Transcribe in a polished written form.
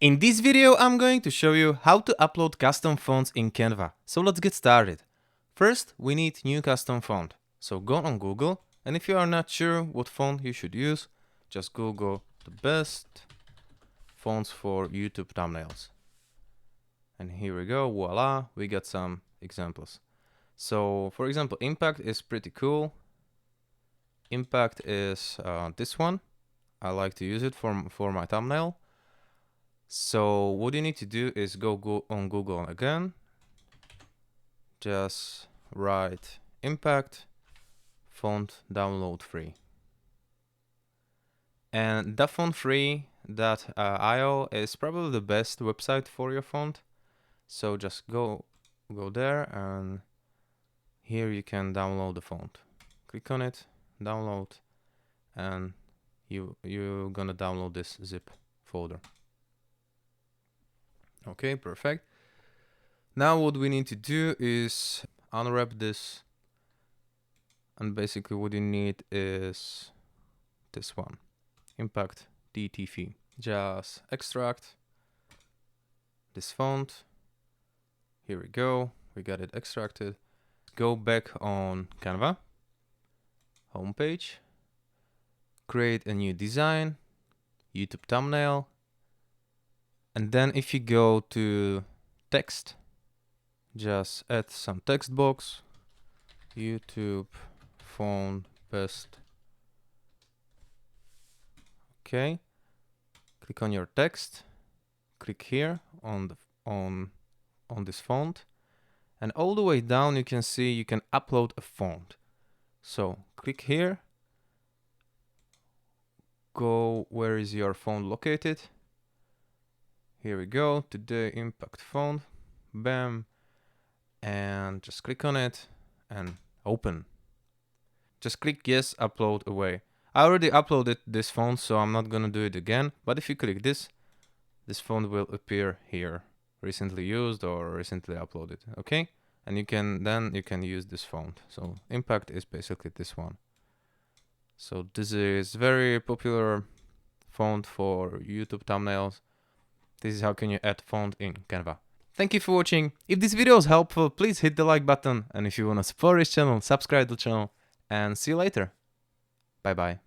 In this video, I'm going to show you how to upload custom fonts in Canva. So let's get started. First, we need new custom font. So go on Google, and if you are not sure what font you should use, just Google the best fonts for YouTube thumbnails. And here we go, voila, we got some examples. So for example, Impact is pretty cool. Impact is this one. I like to use it for my thumbnail. So what you need to do is go on Google again. Just write Impact font download free. And that font free.io is probably the best website for your font. So just go there, and here you can download the font. Click on it, download, and you're gonna download this zip folder. Okay, perfect. Now what we need to do is unwrap this, and basically what you need is this one, Impact DTV. Just extract this font. Here we go, we got it extracted. Go back on Canva, homepage, create a new design, YouTube thumbnail, and then if you go to text, just add some text box, YouTube font best. Okay, click on your text, click here on this font, and all the way down you can see you can upload a font. So click here, go where is your font located. Here we go, Today Impact font, bam, and just click on it and open. Just click yes, upload away. I already uploaded this font, so I'm not gonna do it again, but if you click this font will appear here, recently used or recently uploaded. Okay, and you can use this font. So Impact is basically this one. So this is very popular font for YouTube thumbnails. This is how can you add font in Canva. Thank you for watching. If this video was helpful, please hit the like button, and if you want to support this channel, subscribe to the channel, and see you later. Bye bye.